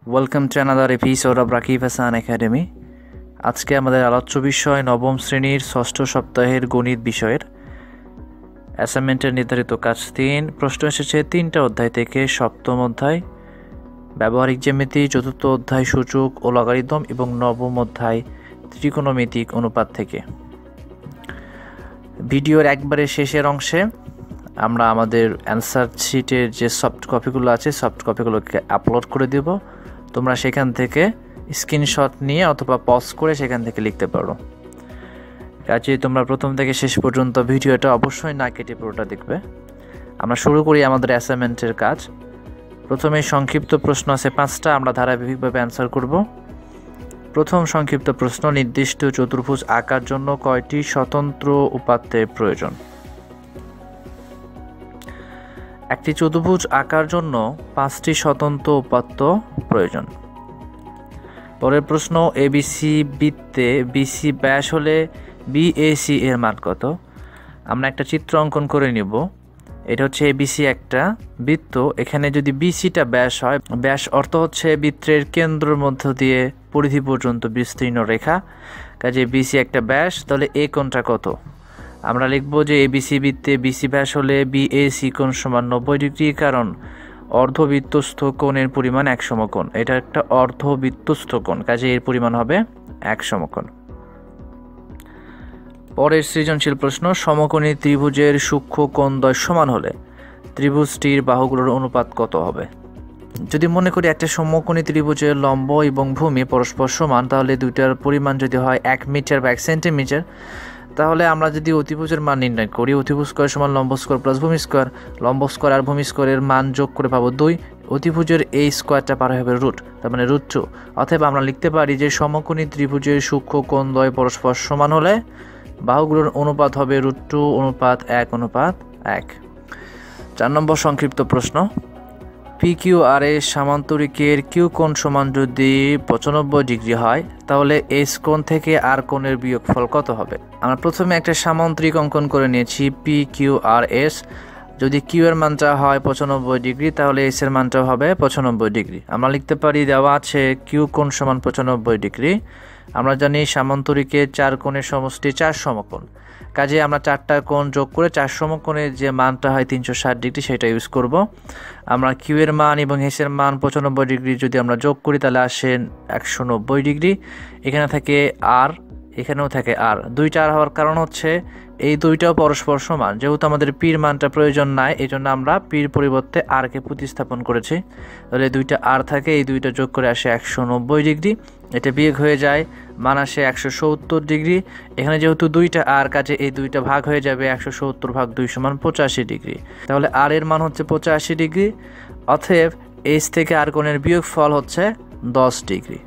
Welcome to another episode of Rakib Hasan academy. আজকে আমাদের আলোচ্য বিষয় নবম শ্রেণীর ষষ্ঠ সপ্তাহের গণিত বিষয়ের অ্যাসাইনমেন্টের নির্ধারিত কাজ 3। প্রশ্ন এসেছে 3টা অধ্যায় থেকে। সপ্তম অধ্যায় ব্যবহারিক জ্যামিতি, চতুর্থ অধ্যায় সূচক ও লগারিদম এবং নবম অধ্যায় ত্রিকোণমিতিক অনুপাত থেকে। ভিডিওর একবারে শেষের অংশে আমরা আমাদের অ্যান্সার শিটের যে সফট কপিগুলো আছে সফট কপিগুলোকে আপলোড করে দেব। তোমরা সেখান থেকে স্ক্রিনশট নিয়ে অথবা পজ করে সেখান থেকে লিখতে পারো। কাজে তোমরা প্রথম থেকে শেষ পর্যন্ত ভিডিওটা অবশ্যই না কেটে পুরোটা দেখবে। আমরা শুরু করি আমাদের অ্যাসাইনমেন্টের কাজ। প্রথমে সংক্ষিপ্ত প্রশ্ন আছে 5টা, আমরা ধারাবাহিকভাবে অ্যান্সার করব। প্রথম সংক্ষিপ্ত প্রশ্ন, নির্দিষ্ট চতুর্ভুজ আঁকার জন্য কয়টি স্বতন্ত্র উপাত্তের প্রয়োজন? একটি চতুর্ভুজ আঁকার জন্য 5টি স্বতন্ত্র উপাত্ত প্রয়োজন। পরের প্রশ্ন, এবিসি বৃত্তে বিসি ব্যাস হলে বিএসি এর মান কত? আমরা একটা চিত্র অঙ্কন করে নিব। এটা হচ্ছে এবিসি একটা বৃত্ত। এখানে যদি বিসিটা ব্যাস হয়, ব্যাস অর্থ হচ্ছে বৃত্তের কেন্দ্রের মধ্য দিয়ে পরিধি পর্যন্ত বিস্তীর্ণ রেখা। কাজে বিসি একটা ব্যাস, তাহলে এ কোণটা কত? আমরা লিখব যে এবিসি বৃত্তে বিসি ব্যাস হলে বিএসি কোণ সমান 90 ডিগ্রি, কারণ অর্ধবৃত্তস্থ কোণের পরিমাণ 1 সমকোণ। এটা একটা অর্ধবৃত্তস্থ কোণ, কাজে এর পরিমাণ হবে 1 সমকোণ। পরের সৃজনশীল প্রশ্ন, সমকোণী ত্রিভুজের সূক্ষ্ম কোণদ্বয় সমান হলে ত্রিভুজটির বাহুগুলোর অনুপাত কত হবে? যদি মনে করি একটা সমকোণী ত্রিভুজের লম্ব এবং ভূমি পরস্পর সমান, তাহলে দুইটার পরিমাণ যদি হয় 1 মিটার বা 1 সেন্টিমিটার, তাহলে আমরা যদি অতিভুজের মান নির্ণয় করি, অতিভুজ স্কয়ার সমান লম্ব স্কয়ার প্লাস ভূমি স্কয়ার, লম্ব স্কয়ার আর ভূমি স্কয়ারের মান যোগ করে পাবো 2, অতিভুজের এই স্কয়ারটা পার হবে রুট, তার মানে √2। অতএব আমরা লিখতে পারি যে সমকোণী ত্রিভুজের সূক্ষ্ম কোণদ্বয় পরস্পর সমান হলে বাহুগুলোর অনুপাত হবে √2 অনুপাত 1:1। 4 নম্বর সংক্ষিপ্ত প্রশ্ন, PQR এর সামান্তরিকের কিউ কোণ সমান যদি 95 ডিগ্রি হয়, তাহলে এস কোণ থেকে আর কোণের বিয়োগফল কত হবে? আমরা প্রথমে একটা সামান্তরিক অঙ্কন করে নিয়েছি PQRS। যদি কিউ এর মানটা হয় 95 ডিগ্রি, তাহলে এস এর মানটা হবে 95 ডিগ্রি। আমরা লিখতে পারি, দেওয়া আছে কিউ কোণ সমান 95 ডিগ্রি। আমরা জানি সামান্তরিকের 4 কোণের সমষ্টি 4 সমকোণ। কাজে আমরা 4টা কোণ যোগ করে 4 সমকোণের যে মানটা হয় 360 ডিগ্রি সেটা ইউজ করব। আমরা কিউ এর মান এবং এস এর মান 95 ডিগ্রি যদি আমরা যোগ করি, তাহলে আসে 190 ডিগ্রি। এখানে থাকে আর, এখানেও থাকে আর। 2টা আর হওয়ার কারণ হচ্ছে এই দুইটাও পরস্পর সমান। যেহেতু আমাদের পির মানটা প্রয়োজন নাই, এই জন্য আমরা পির পরিবর্তে আরকে প্রতিস্থাপন করেছি। তাহলে 2টা আর থাকে, এই 2টা যোগ করে আসে 190 ডিগ্রি। এটা বিয়োগ হয়ে যায়, মান আসে 170 ডিগ্রি। এখানে যেহেতু 2টা আর, কাজে এই 2টা ভাগ হয়ে যাবে, 170 ভাগ 2 সমান 85 ডিগ্রি। তাহলে আর এর মান হচ্ছে 85 ডিগ্রি। অতএব এস থেকে আর কোণের বিয়োগ ফল হচ্ছে 10 ডিগ্রি।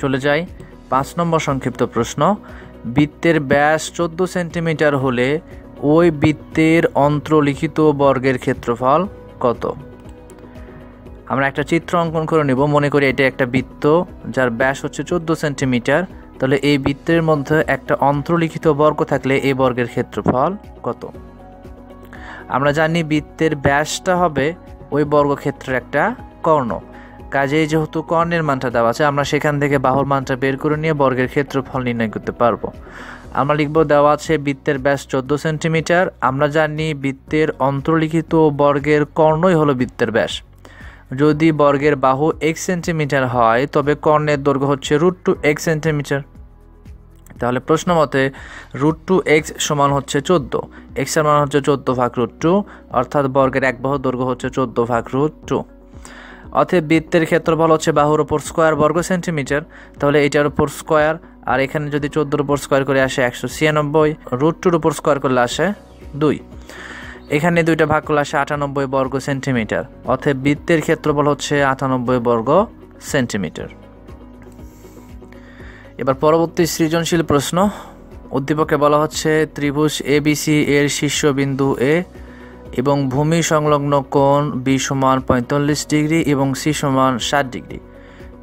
চলে যাই 5 নম্বর সংক্ষিপ্ত প্রশ্ন, বৃত্তের ব্যাস 14 সেন্টিমিটার হলে ওই বৃত্তের অন্তর্লিখিত বর্গের ক্ষেত্রফল কত? আমরা একটা চিত্র অঙ্কন করে নেব। মনে করি এটা একটা বৃত্ত যার ব্যাস হচ্ছে 14 সেন্টিমিটার। তাহলে এই বৃত্তের মধ্যে একটা অন্তর্লিখিত বর্গ থাকলে এই বর্গের ক্ষেত্রফল কত? আমরা জানি বৃত্তের ব্যাসটা হবে ওই বর্গক্ষেত্রের একটা কর্ণ। কাজেই যেহেতু কর্ণের মানটা দেওয়া আছে, আমরা সেখান থেকে বাহুর মানটা বের করে নিয়ে বর্গের ক্ষেত্রফল নির্ণয় করতে পারবো। আমরা লিখব, দেওয়া আছে বৃত্তের ব্যাস 14 সেন্টিমিটার। আমরা জানি বৃত্তের অন্তর্লিখিত বর্গের কর্ণই হলো বৃত্তের ব্যাস। যদি বর্গের বাহু x সেন্টিমিটার হয়, তবে কর্ণের দৈর্ঘ্য হচ্ছে √2x সেন্টিমিটার। তাহলে প্রশ্ন মতে √2x সমান হচ্ছে 14। x এর মান হচ্ছে 14 ভাগ √2, অর্থাৎ বর্গের এক বাহুর দৈর্ঘ্য হচ্ছে 14 ভাগ √2। অতএব বৃত্তের ক্ষেত্রফল হচ্ছে বাহুর উপর স্কয়ার বর্গ সেন্টিমিটার। তাহলে এটার উপর স্কয়ার, আর এখানে যদি 14-র উপর স্কয়ার করে আসে 196, √2-র উপর স্কয়ার করলে আসে 2। এখানে 2টা ভাগ করলে আসে 98 বর্গ সেন্টিমিটার। অতএব বৃত্তের ক্ষেত্রফল হচ্ছে 98 বর্গ সেন্টিমিটার। এবার পরবর্তী সৃজনশীল প্রশ্ন, উদ্দীপকে বলা হচ্ছে ত্রিভুজ এবিসি এর শীর্ষবিন্দু এ এবং ভূমি সংলগ্ন কোণ বি সমান 45 ডিগ্রি এবং সি সমান 60 ডিগ্রি।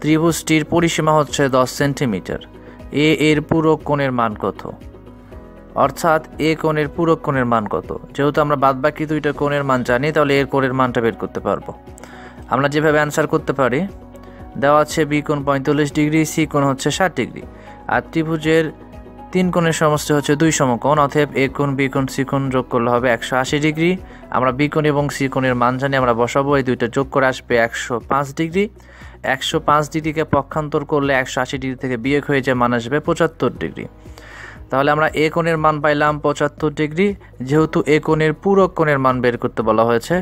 ত্রিভুজটির পরিসীমা হচ্ছে 10 সেন্টিমিটার। এ এর পূরক কোণের মান কত? অর্থাৎ এ কোণের পূরক কোণের মান কত? যেহেতু আমরা বাদবাকি 2টা কোণের মান জানি, তাহলে এর কোণের মানটা বের করতে পারবো। আমরা যেভাবে অ্যান্সার করতে পারি, দেওয়া আছে বি কোণ 45 ডিগ্রি, সি কোণ হচ্ছে 60 ডিগ্রি। আর ত্রিভুজের 3 কোণের সমষ্টি হচ্ছে 2 সমকোণ, অতএব এ কোণ বি কোণ সি কোণ যোগ করলে হবে 180 ডিগ্রি। আমরা বি কোণ এবং সি কোণের মান জানি, আমরা বসাবো, এই দুইটা যোগ করে আসবে 105 ডিগ্রি। 105 ডিগ্রিকে পক্ষান্তর করলে 180 ডিগ্রি থেকে বিয়োগ হয়ে যায়, মান আসবে 75 ডিগ্রি। তাহলে আমরা এ কোণের মান পাইলাম 75 ডিগ্রি। যেহেতু এ কোণের পূরক কোণের মান বের করতে বলা হয়েছে,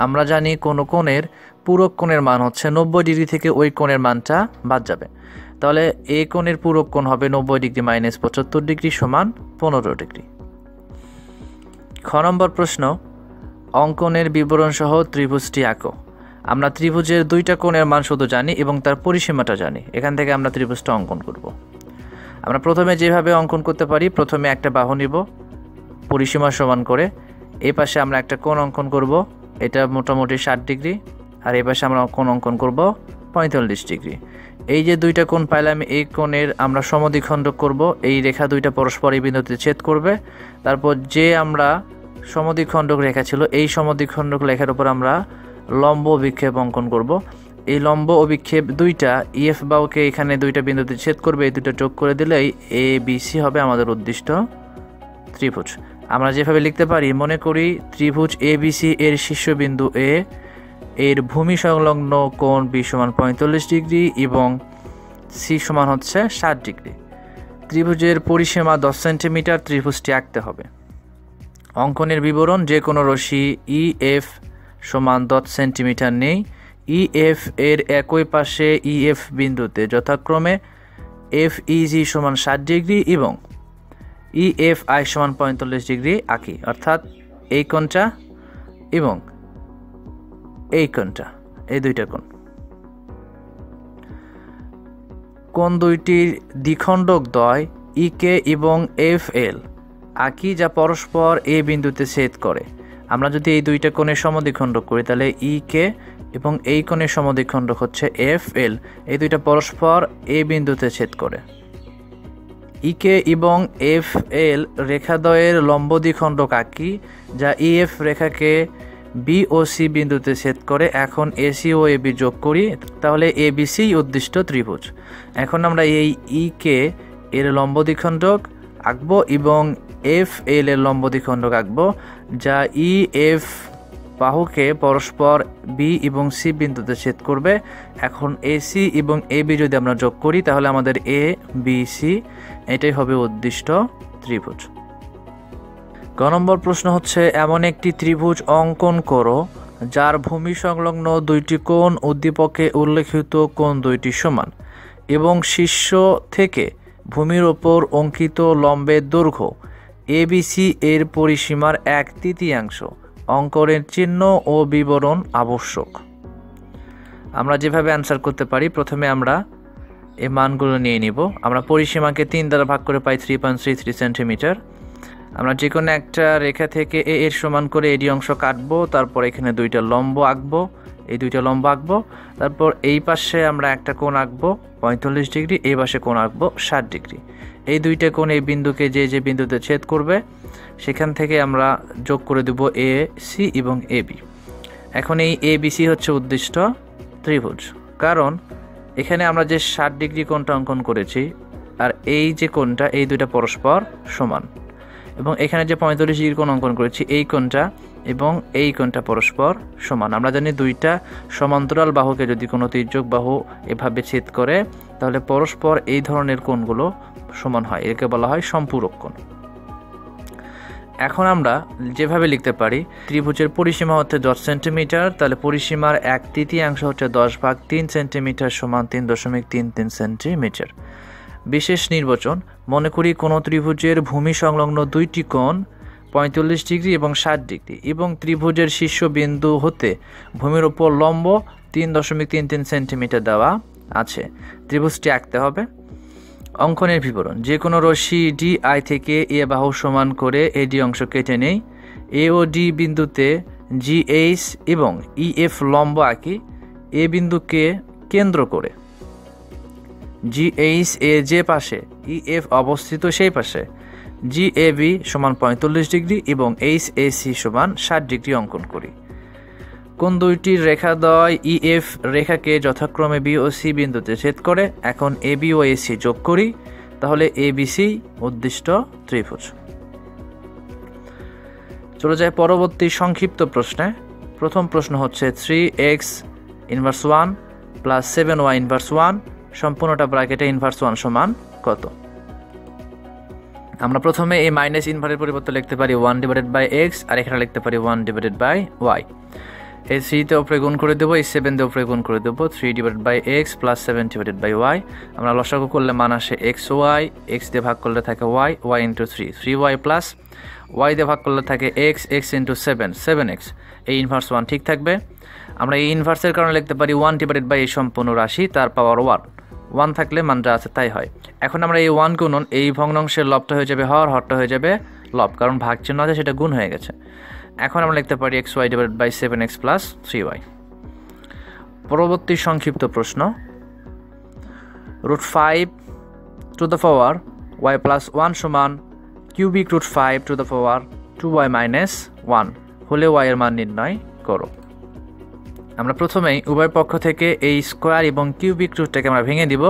আমরা জানি কোনো কোণের পূরক কোণের মান হচ্ছে 90 ডিগ্রি থেকে ওই কোণের মানটা বাদ যাবে। তাহলে এ কোণের পূরক কোণ হবে 90 ডিগ্রি মাইনাস 75 ডিগ্রি সমান 15 ডিগ্রি। খ নম্বর প্রশ্ন, অঙ্কনের বিবরণ সহ ত্রিভুজটি আঁকো। আমরা ত্রিভুজের 2টা কোণের মান শুধু জানি এবং তার পরিসীমাটা জানি। এখান থেকে আমরা ত্রিভুজটা অঙ্কন করব। আমরা প্রথমে যেভাবে অঙ্কন করতে পারি, প্রথমে একটা বাহু নিব পরিসীমা সমান করে, এই পাশে আমরা একটা কোণ অঙ্কন করব, এটা মোটামুটি 60 ডিগ্রি, আর এই পাশে আমরা কোণ অঙ্কন করব 45 ডিগ্রি। এই যে 2টা কোণ পাইলাম, এই কোণের আমরা সমদ্বিখণ্ডক করব। এই রেখা 2টা পরস্পর এই বিন্দুতে ছেদ করবে। তারপর যে আমরা সমদ্বিখণ্ডক রেখা ছিল, এই সমদ্বিখণ্ডক রেখার উপর আমরা লম্ব অভিক্ষেপ অঙ্কন করব। এই লম্ব অভিক্ষেপ 2টা ইএফ বাহুকে এখানে 2টা বিন্দুতে ছেদ করবে, এই 2টা যোগ করে দিলেই এ বি সি হবে আমাদের উদ্দিষ্ট ত্রিভুজ। আমরা যেভাবে লিখতে পারি, মনে করি ত্রিভুজ এ বি সি এর শীর্ষবিন্দু এ, এর ভূমি সংলগ্ন কোণ বি সমান 45 ডিগ্রি এবং সি সমান হচ্ছে 60 ডিগ্রি। ত্রিভুজের পরিসীমা 10 সেন্টিমিটার। ত্রিভুজটি আঁকতে হবে। অঙ্কনের বিবরণ, যে কোনো রশ্মি ই এফ সমান 10 সেন্টিমিটার নেই। ই এফ এর একই পাশে ই এফ বিন্দুতে যথাক্রমে এফ ইজি সমান 60 ডিগ্রি এবং ই এফ আই সমান 45 ডিগ্রি আঁকি, অর্থাৎ এই কোণটা এবং এই কোণটা, এই 2টা কোণ। কোণ দুইটির দ্বিখণ্ডক দ্বয় ই কে এবং এফ এল আঁকি, যা পরস্পর এ বিন্দুতে ছেদ করে। আমরা যদি এই 2টা কোণের সমদ্বিখণ্ডক করি, তাহলে ই কে এবং এই কোণের সমদ্বিখণ্ডক হচ্ছে এফ এল, এই 2টা পরস্পর এ বিন্দুতে ছেদ করে। ই কে এবং এফ এল রেখাদ্বয়ের লম্ব দ্বিখণ্ডক আঁকি, যা ই এফ রেখাকে বি ও সি বিন্দুতে ছেদ করে। এখন এসি ও এবি যোগ করি, তাহলে এ বি সি উদ্দিষ্ট ত্রিভুজ। এখন আমরা এই ই কে এর লম্ব দ্বিখণ্ডক আঁকবো এবং এফ এল এর লম্ব দ্বিখণ্ডক আঁকবো, যা ই এফ বাহুকে পরস্পর বি এবং সি বিন্দুতে ছেদ করবে। এখন এসি এবং এবি যদি আমরা যোগ করি, তাহলে আমাদের এ বি সি এটাই হবে উদ্দিষ্ট ত্রিভুজ। গ নম্বর প্রশ্ন হচ্ছে, এমন একটি ত্রিভুজ অঙ্কন করো যার ভূমি সংলগ্ন 2টি কোণ উদ্দীপকে উল্লেখিত কোণ 2টি সমান এবং শীর্ষ থেকে ভূমির ওপর অঙ্কিত লম্বের দৈর্ঘ্য এবিসি এর পরিসীমার 1/3। অঙ্কনের চিহ্ন ও বিবরণ আবশ্যক। আমরা যেভাবে অ্যান্সার করতে পারি, প্রথমে আমরা এই মানগুলো নিয়ে নিব। আমরা পরিসীমাকে 3 দ্বারা ভাগ করে পাই 3.33 সেন্টিমিটার। আমরা যে কোনো একটা রেখা থেকে এ এর সমান করে এডি অংশ কাটবো, তারপর এখানে 2টা লম্ব আঁকবো, এই 2টা লম্ব আঁকবো। তারপর এই পাশে আমরা একটা কোণ আঁকবো 45 ডিগ্রি, এই পাশে কোণ আঁকবো 60 ডিগ্রি। এই 2টা কোণ এই বিন্দুকে যে বিন্দুতে ছেদ করবে, সেখান থেকে আমরা যোগ করে দেব এ সি এবং এ বি। এখন এই এ বি সি হচ্ছে উদ্দিষ্ট ত্রিভুজ, কারণ এখানে আমরা যে 60 ডিগ্রি কোণটা অঙ্কন করেছি আর এই যে কোণটা, এই 2টা পরস্পর সমান, এবং এখানে যে 45 ডিগ্রি কোণ অঙ্কন করেছি, এই কোণটা এবং এই কোণটা পরস্পর সমান। আমরা জানি 2টা সমান্তরাল বাহুকে যদি কোনো তির্যক বাহু এভাবে ছেদ করে, তাহলে পরস্পর এই ধরনের কোণগুলো সমান হয়, একে বলা হয় সম্পূরক কোণ। এখন আমরা যেভাবে লিখতে পারি, ত্রিভুজের পরিসীমা হচ্ছে 10 সেন্টিমিটার, তাহলে পরিসীমার 1/3 হচ্ছে 10/3 সেন্টিমিটার সমান 3.33 সেন্টিমিটার। বিশেষ নির্বাচন, মনে করি কোনো ত্রিভুজের ভূমি সংলগ্ন 2টি কোণ 45 ডিগ্রি এবং 60 ডিগ্রি এবং ত্রিভুজের শীর্ষবিন্দু হতে ভূমির উপর লম্ব 3.33 সেন্টিমিটার দেওয়া আছে। ত্রিভুজটি আঁকতে হবে। অঙ্কনের বিবরণ, যে কোনো রশ্মি ডি আই থেকে এ বাহু সমান করে এডি অংশ কেটে নেই। এ ও ডি বিন্দুতে জি এইচ এবং ই এফ লম্ব আঁকি। এ বিন্দুকে কেন্দ্র করে জি এইচ এ যে পাশে ই এফ অবস্থিত সেই পাশে জি এ বি সমান 45 ডিগ্রি এবং এইচ এ সি সমান 60 ডিগ্রি অঙ্কন করি। কোন দুইটি রেখাদ্বয় ইএফ রেখাকে যথাক্রমে বি ও সি বিন্দুতে ছেদ করে? এখন এ বি ও এসি যোগ করি, তাহলে এ বি সি উদ্দিষ্ট ত্রিভুজ। চলে যায় পরবর্তী সংক্ষিপ্ত প্রশ্নে। প্রথম প্রশ্ন হচ্ছে 3x inverse 1 plus 7y inverse 1 সম্পূর্ণটা ব্র্যাকেটে ইনভার্স 1 সমান কত? আমরা প্রথমে এই মাইনাস ইনভার্সের পরিবর্তে লিখতে পারি 1/x, আর এখানে লিখতে পারি 1/y। এই 3 তে উপরে গুণ করে দেবো, এই 7 তে উপরে গুণ করে দেবো, 3/x প্লাস 7/y। আমরা লসাগু করলে মান আসে xy, x দিয়ে ভাগ করলে থাকে y, y into 3y plus y দিয়ে ভাগ করলে থাকে x ইন্টু 7x। এই ইনভার্স 1 ঠিক থাকবে। আমরা এই ইনভার্সের কারণে লিখতে পারি 1/এই সম্পূর্ণ রাশি তার পাওয়ার 1 থাকলে মান যা আছে তাই হয়। এখন আমরা এই 1 গুণন, এই ভগ্নাংশের লবটা হয়ে যাবে হর, হরটা হয়ে যাবে লব, কারণ ভাগ চিহ্ন আছে সেটা গুণ হয়ে গেছে। এখন আমরা লিখতে পারি xy/7x প্লাস 3y। পরবর্তী সংক্ষিপ্ত প্রশ্ন, √5 to the power y plus 1 সমান cubic √5 to the power 2y minus 1 হলে y এর মান নির্ণয় করো। আমরা প্রথমেই উভয় পক্ষ থেকে এই স্কোয়ার এবং কিউবিক রুটটাকে আমরা ভেঙে দিব।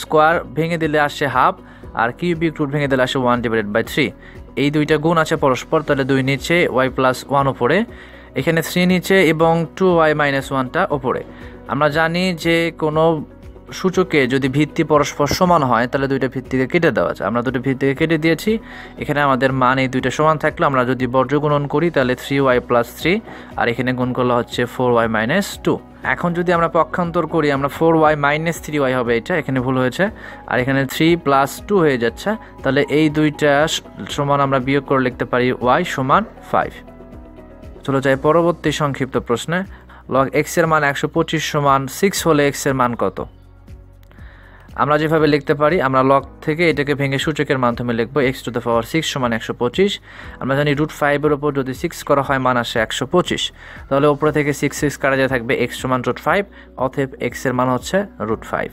স্কোয়ার ভেঙে দিলে আসে হাফ, আর কিউবিক রুট ভেঙে দিলে আসে 1/3। এই দুইটা গুণ আছে পরস্পর, তাহলে 2 নিচে, y প্লাস 1 ওপরে, এখানে 3 নিচে এবং 2y মাইনাস 1টা ওপরে। আমরা জানি যে কোনো সূচকে যদি ভিত্তি পরস্পর সমান হয় তাহলে দুইটা ভিত্তিকে কেটে দেওয়া যায়। আমরা দুটো ভিত্তিকে কেটে দিয়েছি, এখানে আমাদের মান এই দুইটা সমান থাকলো। আমরা যদি বর্জ্য গুণন করি তাহলে 3y প্লাস 3, আর এখানে গুণ করলে হচ্ছে 4y মাইনাস 2। এখন যদি আমরা পক্ষান্তর করি, আমরা 4y মাইনাস 3y হবে, এটা এখানে ভুল হয়েছে, আর এখানে 3 প্লাস 2 হয়ে যাচ্ছে। তাহলে এই দুইটা সমান আমরা বিয়োগ করে লিখতে পারি y সমান 5। চলে যাই পরবর্তী সংক্ষিপ্ত প্রশ্নে। log x এর মান 125 সমান 6 হলে x এর মান কত? আমরা যেভাবে লিখতে পারি, আমরা লগ থেকে এটাকে ভেঙে সূচকের মাধ্যমে লিখবো x টু দ্য পাওয়ার 6 সমান 125। আমরা জানি √5 এর উপর যদি 6 করা হয় মান আসে 125, তাহলে উপরে থেকে 6 কাটা যায় থাকবে x সমান √5, অতএব x এর মান হচ্ছে √5।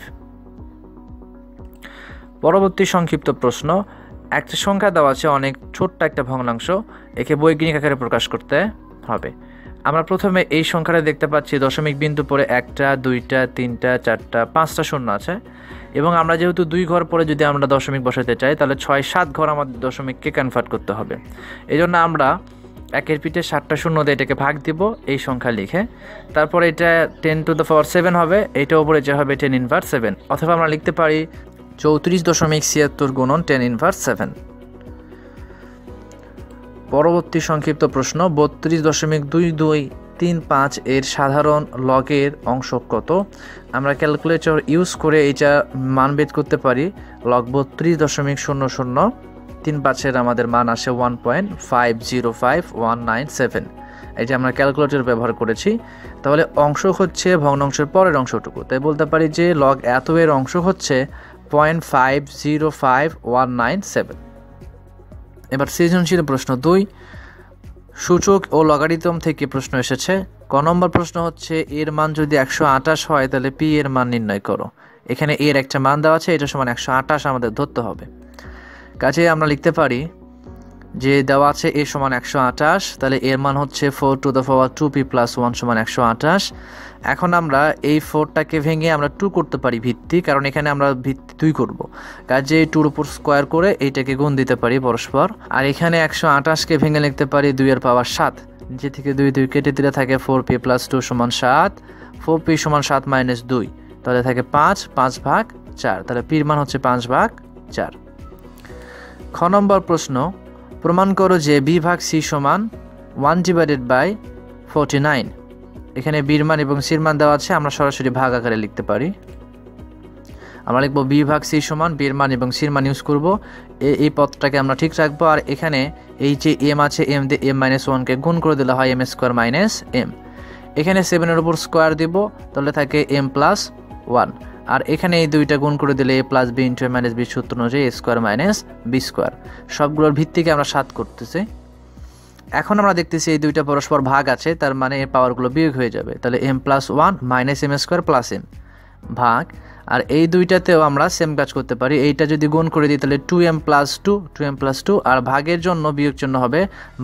পরবর্তী সংক্ষিপ্ত প্রশ্ন, একটা সংখ্যা দেওয়া আছে অনেক ছোট্ট একটা ভগ্নাংশ, একে বৈজ্ঞানিক আকারে প্রকাশ করতে হবে। আমরা প্রথমে এই সংখ্যাটা দেখতে পাচ্ছি দশমিক বিন্দু পরে 1টা 2টা 3টা 4টা 5টা শূন্য আছে, এবং আমরা যেহেতু 2 ঘর পরে যদি আমরা দশমিক বসাতে চাই তাহলে 6-7 ঘর আমাদের দশমিককে কনভার্ট করতে হবে। এই জন্য আমরা 1-এর পিঠে 7টা শূন্য দিয়ে এটাকে ভাগ দিব এই সংখ্যা লিখে, তারপরে এটা 10 টু দ্য পাওয়ার 7 হবে, এটা উপরে যে হবে 10 ইনভার্স 7, অথবা আমরা লিখতে পারি 34.76 গুণন 10 ইনভার্স 7। পরবর্তী সংক্ষিপ্ত প্রশ্ন, 32.2235 এর সাধারণ লগের অংশ কত? আমরা ক্যালকুলেটর ইউজ করে এটা মান বের করতে পারি। লগ 32.0035 এর আমাদের মান আসে 1.505197। এটা আমরা ক্যালকুলেটর ব্যবহার করেছি। তাহলে অংশ হচ্ছে ভগ্নাংশের পরের অংশটুকু, তাই বলতে পারি যে লগ এত এর অংশ হচ্ছে 0.505197। এবার সৃজনশীল প্রশ্ন 2, সূচক ও লগারিদম থেকে প্রশ্ন এসেছে। ক নম্বর প্রশ্ন হচ্ছে এর মান যদি 128 হয় তাহলে পি এর মান নির্ণয় করো। এখানে এর একটা মান দেওয়া আছে, এটা সমান 128 আমাদের ধরতে হবে। কাজে আমরা লিখতে পারি যে দেওয়া আছে এ সমান 128, তাহলে এর মান হচ্ছে 4 to the power 2p plus 1 সমান 128। এখন আমরা এই 4টাকে ভেঙে আমরা 2 করতে পারি ভিত্তি, কারণ এখানে আমরা ভিত্তি 2 করব। কাজে 2-র উপর স্কোয়ার করে এইটাকে গুণ দিতে পারি পরস্পর, আর এখানে 128কে ভেঙে লিখতে পারি 2-এর পাওয়ার 7। নিচে থেকে 2 কেটে দিলে থাকে 4p প্লাস 2 সমান 7, 4p সমান 7 মাইনাস 2, তাহলে থাকে 5/4, তাহলে পির মান হচ্ছে 5/4। খ নম্বর প্রশ্ন, প্রমাণ করো যে b ভাগ c সমান 1/49। এখানে বির মান এবং সির মান দেওয়া আছে, আমরা সরাসরি ভাগ আকারে লিখতে পারি। আমরা লিখব b ভাগ c সমান বির মান এবং সির মান ইউজ করব, এই পদটাকে আমরা ঠিক রাখবো। আর এখানে এই যে m আছে, m দিয়ে m-1কে গুণ করে দিলে হয় m স্কোয়ার মাইনাস m। এখানে 7-এর উপর স্কোয়ার দিব, তাহলে থাকে m প্লাস 1। আর এখানে এই দুইটা গুণ করে দিলে a plus b into a minus b সূত্র অনুযায়ী a square minus b square. সবগুলোর ভিত্তিকে আমরা 7 করতেছি। এখন আমরা দেখতেছি এই দুইটা পরস্পর ভাগ আছে, তার মানে এর পাওয়ারগুলো বিয়োগ হয়ে যাবে, তাহলে m plus 1 minus m square plus m ভাগ। আর এই দুইটাতেও আমরা সেম কাজ করতে পারি, এইটা যদি গুণ করে দিই তাহলে 2m প্লাস 2, আর ভাগের জন্য বিয়োগ চিহ্ন হবে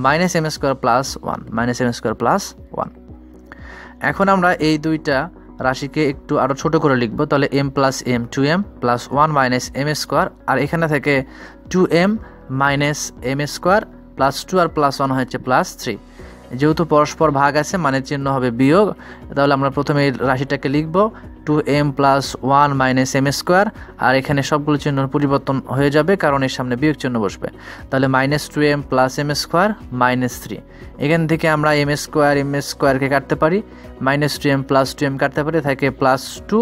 minus m square plus 1, minus m square plus 1। এখন আমরা এই দুইটা রাশিকে একটু আরও ছোট করে লিখব, তাহলে m plus m 2m plus 1 minus m square, আর এখানে থেকে 2m minus m square plus 2 আর প্লাস 1 হয়েছে প্লাস 3। যেহেতু পরস্পর ভাগ আছে মানে চিহ্ন হবে বিয়োগ, তাহলে আমরা প্রথমে এই রাশিটাকে লিখব 2m plus 1 minus m square, আর এখানে সবগুলো চিহ্ন পরিবর্তন হয়ে যাবে কারণ এর সামনে বিয়োগ চিহ্ন বসবে, তাহলে minus 2m plus m square minus 3। এখান থেকে আমরা m স্কোয়ারকে কাটতে পারি, মাইনাস 2m প্লাস 2m কাটতে পারি, থাকে প্লাস 2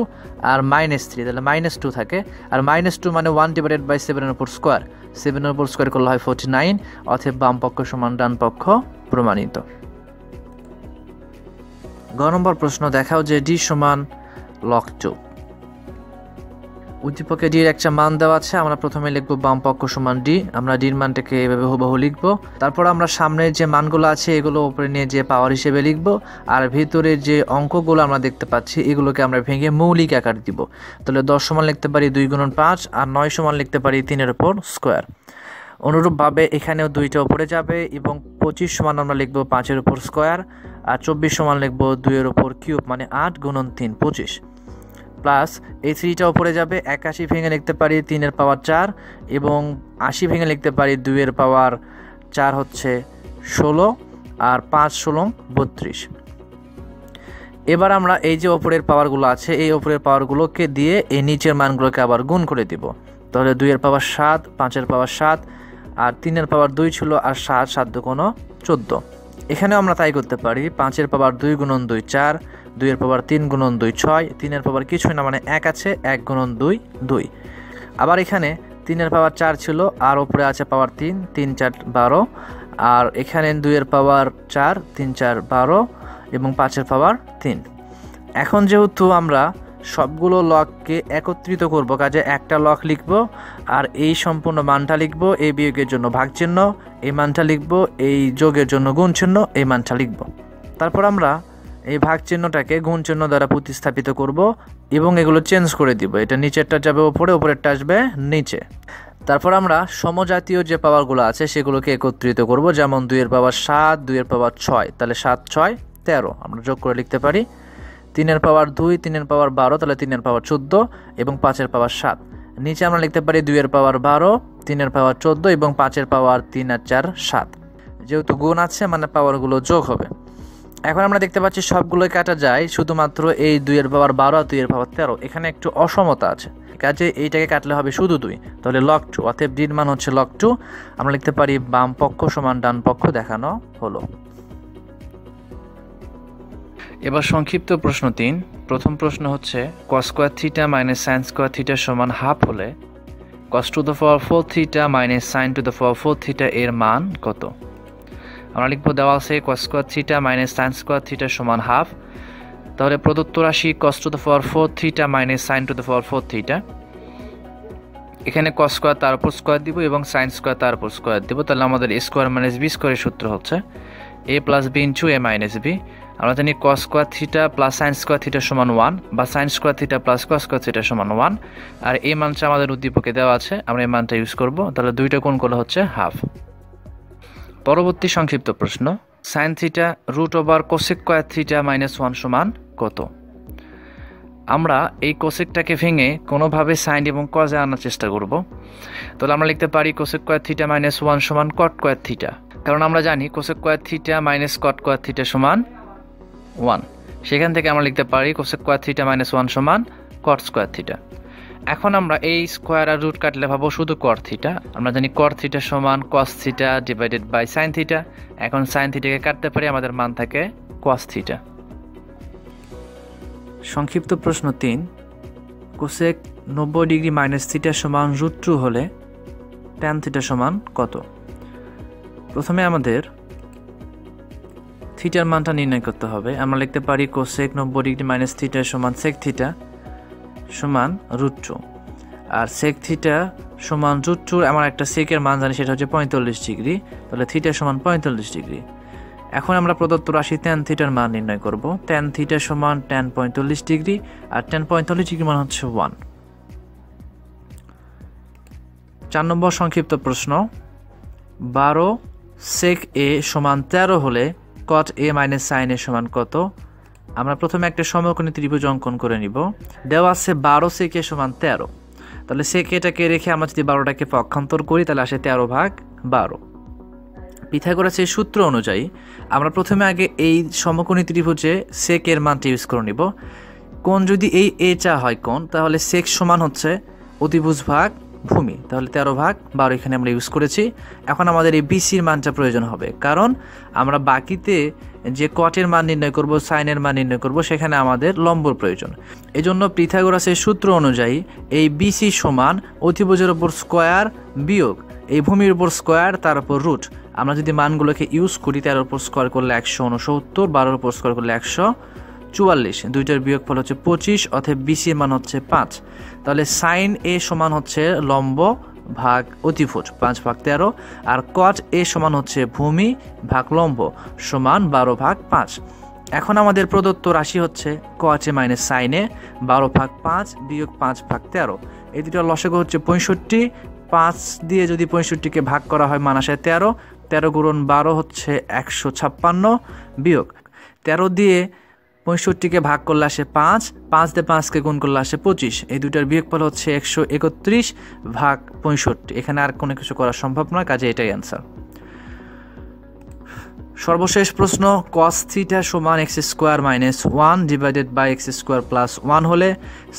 আর মাইনাস 3, তাহলে মাইনাস 2 থাকে, আর মাইনাস 2 মানে 1/7 এর উপর স্কোয়ার, 7 এর উপর স্কোয়ার করলে হয় 49, অতএব বাম পক্ষ সমান ডান পক্ষ প্রমাণিত। গ নম্বর প্রশ্ন, দেখাও যে d সমান log 2। উদ্দীপকে d এর একটা মান দেওয়া আছে, আমরা প্রথমে লিখব বাম পক্ষ সমান d, আমরা d এর মানটাকে এভাবে হুবহু লিখব, তারপর আমরা সামনের যে মানগুলো আছে এগুলো উপরে নিয়ে যে পাওয়ার হিসেবে লিখব, আর ভিতরে যে অঙ্কগুলো আমরা দেখতে পাচ্ছি এগুলোকে আমরা ভেঙে মৌলিক আকার দিব, তাহলে 10 সমান লিখতে পারি 2 গুণন 5, আর 9 সমান লিখতে পারি 3 এর উপর স্কোয়ার। অনুরূপভাবে এখানেও দুইটা উপরে যাবে এবং 25 সমান আমরা লিখব 5 এর উপর স্কোয়ার, আর 24 সমান লিখব 2 এর উপর কিউব মানে 8 গুণন 3 25, প্লাস এই 3টা উপরে যাবে, 81 ভেঙে লিখতে পারি 3 এর পাওয়ার 4, এবং 80 ভেঙে লিখতে পারি 2 এর পাওয়ার 4 হচ্ছে 16, আর 5 16 32। এবার আমরা এই যে উপরের পাওয়ারগুলো আছে এই উপরের পাওয়ারগুলোকে দিয়ে এই নিচের মানগুলোকে আবার গুণ করে দিব, তাহলে 2 এর পাওয়ার 7, 5 এর পাওয়ার 7, আর 3 এর পাওয়ার 2 ছিল, আর 7 7 2 কোনো 14। এখানেও আমরা তাই করতে পারি, 5 এর পাওয়ার 2 গুণন 2 4, 2 এর পাওয়ার 3 গুণন 2 6, 3 এর পাওয়ার কিছুই না মানে 1 আছে, 1 গুণন 2 2। আবার এখানে 3 এর পাওয়ার 4 ছিল, আর উপরে আছে পাওয়ার 3, 3 4 12, আর এখানে 2 এর পাওয়ার 4, 3 4 12, এবং 5 এর পাওয়ার 3। এখন যেহেতু আমরা সবগুলো লককে একত্রিত করব, কাজে একটা লক লিখব, আর এই সম্পূর্ণ মানটা লিখব, এই বিয়োগের জন্য ভাগ চিহ্ন, এই মানটা লিখব, এই যোগের জন্য গুণ চিহ্ন, এই মানটা লিখব। তারপর আমরা এই ভাগ চিহ্নটাকে গুণ চিহ্ন দ্বারা প্রতিস্থাপিত করব এবং এগুলো চেঞ্জ করে দিব, এটা নিচেরটা যাবে উপরে, উপরেরটা আসবে নিচে। তারপর আমরা সমজাতীয় যে পাওয়ারগুলো আছে সেগুলোকে একত্রিত করব, যেমন 2 এর পাওয়ার 7, 2 এর পাওয়ার 6, তাহলে 7 6 13 আমরা যোগ করে লিখতে পারি, 3 এর পাওয়ার 2, 3 এর পাওয়ার 12, তাহলে 3 এর পাওয়ার 14, এবং 5 এর পাওয়ার 7। নিচে আমরা লিখতে পারি 2 এর পাওয়ার 12, 3 এর পাওয়ার 14, এবং 5 এর পাওয়ার 3 আর 4 7। যেহেতু গুণ আছে মানে পাওয়ারগুলো যোগ হবে। এখন আমরা দেখতে পাচ্ছি সবগুলোই কাটা যায়, শুধুমাত্র এই 2 এর পাওয়ার 12 আর 2 এর পাওয়ার 13 এখানে একটু অসমতা আছে, কাজে এইটাকে কাটলে হবে শুধু 2, তাহলে log 2, অতএব d এর মান হচ্ছে log 2। আমরা লিখতে পারি বাম পক্ষ সমান ডান পক্ষ দেখানো হলো। এবার সংক্ষিপ্ত প্রশ্ন 3। প্রথম প্রশ্ন হচ্ছে cos square theta minus sine square theta সমান হাফ হলে cos to the power 4 theta minus sine to the power 4 theta এর মান কত? আমরা লিখব, দেওয়া আছে cos square theta minus sine square theta সমান হাফ, তাহলে প্রদত্ত রাশি cos to the power 4 theta minus sine to the power 4 theta, এখানে cos স্কয়ার তার উপর স্কয়ার দিব এবং সাইন স্কয়ার তার উপর স্কয়ার দিব, তাহলে আমাদের a স্কয়ার মাইনাস b স্কয়ারের সূত্র হচ্ছে a plus b into a minus b। আমরা জানি cos square theta plus sine square theta সমান 1, বা sine square theta plus cos square theta সমান 1, আর এই মানটা আমাদের উদ্দীপকে দেওয়া আছে, আমরা এই মানটা ইউজ করব, তাহলে দুইটা গুণ করলে হচ্ছে হাফ। পরবর্তী সংক্ষিপ্ত প্রশ্ন, sine theta root over cosec square theta minus 1 সমান কত? আমরা এই কোসেকটাকে ভেঙে কোনোভাবে সাইন এবং কজে আনার চেষ্টা করব, তাহলে আমরা লিখতে পারি কোসেক স্কয়ার থিটা মাইনাস 1 সমান কট স্কয়ার থিটা, কারণ আমরা জানি কোসেক স্কয়ার থিটা মাইনাস কট স্কয়ার থিটা সমান 1, সেখান থেকে আমরা লিখতে পারি কোসেক স্কয়ার থিটা মাইনাস 1 সমান কট স্কয়ার থিটা। এখন আমরা এই স্কয়ার আর রুট কাটলে পাবো শুধু কট থিটা, আমরা জানি কট থিটা সমান cos theta divided by sine theta, এখন সাইন থিটাকে কাটতে পারি, আমাদের মান থাকে কস থিটা। সংক্ষিপ্ত প্রশ্ন 3, কোসেক 90 ডিগ্রি মাইনাস থিটা সমান রুট 2 হলে ট্যান থিটা সমান কত? প্রথমে আমাদের থিটার মানটা নির্ণয় করতে হবে, আমরা লিখতে পারি কোসেক 90 ডিগ্রি মাইনাস থিটা সমান সেক থিটা সমান রুট 2, আর সেক থিটা সমান রুট 2, আমার একটা সেকের মান জানি সেটা হচ্ছে 45 ডিগ্রি, তাহলে থিটা সমান 45 ডিগ্রি। এখন আমরা প্রদত্ত রাশি ট্যান থিটার মান নির্ণয় করব, ট্যান থিটা সমান ট্যান 45 ডিগ্রি, আর ট্যান 45 ডিগ্রি মান হচ্ছে 1। 4 নম্বর সংক্ষিপ্ত প্রশ্ন, 12 সেক এ সমান 13 হলে কট এ মাইনাস সাইন এ সমান কত? আমরা প্রথমে একটা সমকোণী ত্রিভুজ অঙ্কন করে নিব। দেওয়া আছে 12 সেকে সমান 13। তাহলে সেকেটাকে রেখে আমরা যদি 12টাকে পক্ষান্তর করি তাহলে আসে 13 ভাগ 12। পিথাগোরাসের সূত্র অনুযায়ী আমরা প্রথমে আগে এই সমকোণী ত্রিভুজে সেকের মানটি ইউজ করে নিব। কোণ যদি এই এটা হয় কোণ, তাহলে সেক সমান হচ্ছে অতিভুজ ভাগ ভূমি, তাহলে 13 ভাগ 12 এখানে আমরা ইউজ করেছি। এখন আমাদের এই বিসির মানটা প্রয়োজন হবে, কারণ আমরা বাকিতে যে কটের মান নির্ণয় করব, সাইনের মান নির্ণয় করব, সেখানে আমাদের লম্বর প্রয়োজন। এজন্য পিথাগোরাসের সূত্র অনুযায়ী এই বিসি সমান অতিভুজের উপর স্কোয়ার বিয়োগ এই ভূমির উপর স্কোয়ার তার উপর রুট। আমরা যদি মানগুলোকে ইউজ করি, 13 উপর স্কোয়ার করলে 169, 12 উপর স্কোয়ার করলে 144, দুইটার বিয়োগফল হচ্ছে 25, অতএব বিসির মান হচ্ছে 5। তাহলে সাইন এ সমান হচ্ছে লম্ব ভাগ অতিভুজ 5 ভাগ 13, আর কট এ সমান হচ্ছে ভূমি ভাগ লম্ব সমান 12 ভাগ 5। এখন আমাদের প্রদত্ত রাশি হচ্ছে কট এ মাইনাস সাইন এ 12 ভাগ 5 বিয়োগ 5 ভাগ 13। এই দুটো লসাগু হচ্ছে 65। 5 দিয়ে যদি 65কে ভাগ করা হয় মান আসে 13। 13 গুণন 12 হচ্ছে 156 বিয়োগ 13 দিয়ে 65কে ভাগ করলে আসে 5, 5 দিয়ে 5কে গুণ করলে আসে 25। এই দুইটার বিয়োগফল হচ্ছে 131 ভাগ 65। এখানে আর কোনো কিছু করা সম্ভব নয়, কাজে এটাই অ্যান্সার। সর্বশেষ প্রশ্ন, cos থিটা সমান x square minus 1 divided by x square plus 1 হলে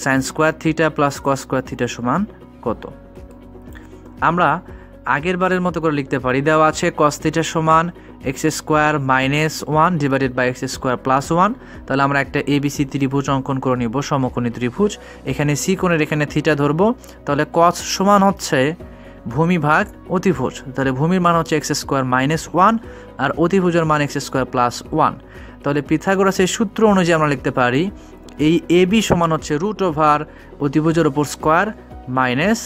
sine square theta plus cos square theta সমান কত? আমরা আগের বারের মতো করে লিখতে পারি। দেওয়া আছে cos থিটা সমান x square minus 1 divided by x square plus 1। তাহলে আমরা একটা এবিসি ত্রিভুজ অঙ্কন করে নিব, সমকোণী ত্রিভুজ। এখানে সি কোণের এখানে থিটা ধরবো। তাহলে cos সমান হচ্ছে ভূমি ভাগ অতিভুজ। তাহলে ভূমির মান হচ্ছে x স্কোয়ার মাইনাস 1 আর অতিভুজের মান x স্কোয়ার প্লাস 1। তাহলে পিথাগোরাসের সূত্র অনুযায়ী আমরা লিখতে পারি এই এবি সমান হচ্ছে রুট ওভার অতিভুজের ওপর স্কোয়ার মাইনাস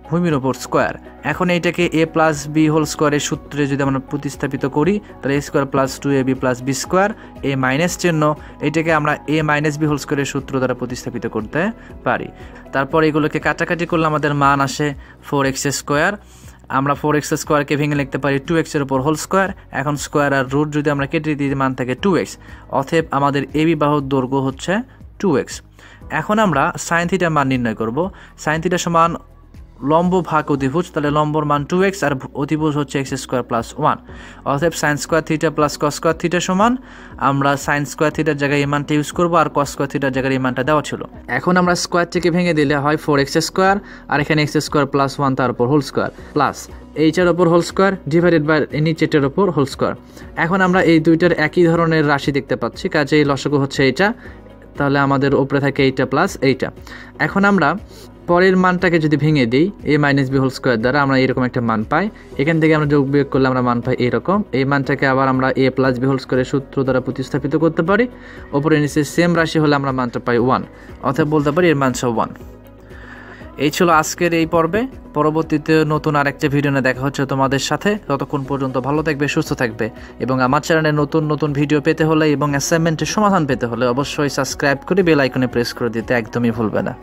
ভূমির ওপর স্কোয়ার। এখন এইটাকে এ প্লাস বি হোল স্কোয়ারের সূত্রে যদি আমরা প্রতিস্থাপিত করি, তাহলে A square plus 2ab plus B square, এ মাইনাস চিহ্ন, এটাকে আমরা এ মাইনাস বি হোল স্কোয়ারের সূত্র দ্বারা প্রতিস্থাপিত করতে পারি। তারপর এগুলোকে কাটাকাটি করলে আমাদের মান আসে 4x স্কোয়ার। আমরা 4x স্কোয়ারকে ভেঙে লিখতে পারি 2x এর উপর হোল স্কোয়ার। এখন স্কোয়ার আর রুট যদি আমরা কেটে দিই মান থাকে 2x, অতএব আমাদের এবি বাহুর দৈর্ঘ্য হচ্ছে 2x। এখন আমরা সাইন থিটা মান নির্ণয় করব। সাইন থিটা সমান লম্ব ভাগ অতিভুজ, তাহলে লম্বর মান 2x আর অতিভুজ হচ্ছে x স্কোয়ার প্লাস 1। অতএব sign square theta plus cos square theta সমান, আমরা সাইন স্কোয়ার থিটার জায়গায় এই মানটা ইউজ করবো আর কস স্কোয়ার থিটার জায়গায় এই মানটা দেওয়া ছিল। এখন আমরা স্কোয়ার থেকে ভেঙে দিলে হয় 4x স্কোয়ার আর এখানে x স্কোয়ার প্লাস 1 তার উপর হোল স্কোয়ার প্লাস এইটার ওপর হোল স্কোয়ার ডিভাইডেড বাই নিচেটার ওপর হোল স্কোয়ার। এখন আমরা এই দুইটার একই ধরনের রাশি দেখতে পাচ্ছি, কাজে এই লসাগু হচ্ছে এইটা। তাহলে আমাদের উপরে থাকে এইটা প্লাস এইটা। এখন আমরা পরের মানটাকে যদি ভেঙে দিই এ মাইনাস বি হোল স্কোয়ার দ্বারা, আমরা এরকম একটা মান পাই। এখান থেকে আমরা যোগ বিয়োগ করলে আমরা মান পাই এরকম। এই মানটাকে আবার আমরা এ প্লাস বি হোল স্কোয়ারের সূত্র দ্বারা প্রতিস্থাপিত করতে পারি। ওপরে নিচে সেম রাশি হলে আমরা মানটা পাই 1, অর্থাৎ বলতে পারি এর মান 1। এই ছিল আজকের এই পর্বে। পরবর্তীতে নতুন আরেকটা ভিডিও নিয়ে দেখা হচ্ছে তোমাদের সাথে। ততক্ষণ পর্যন্ত ভালো থাকবে, সুস্থ থাকবে, এবং আমার চ্যানেলে নতুন নতুন ভিডিও পেতে হলে এবং অ্যাসাইনমেন্টের সমাধান পেতে হলে অবশ্যই সাবস্ক্রাইব করে বেল আইকনে প্রেস করে দিতে একদমই ভুলবে না।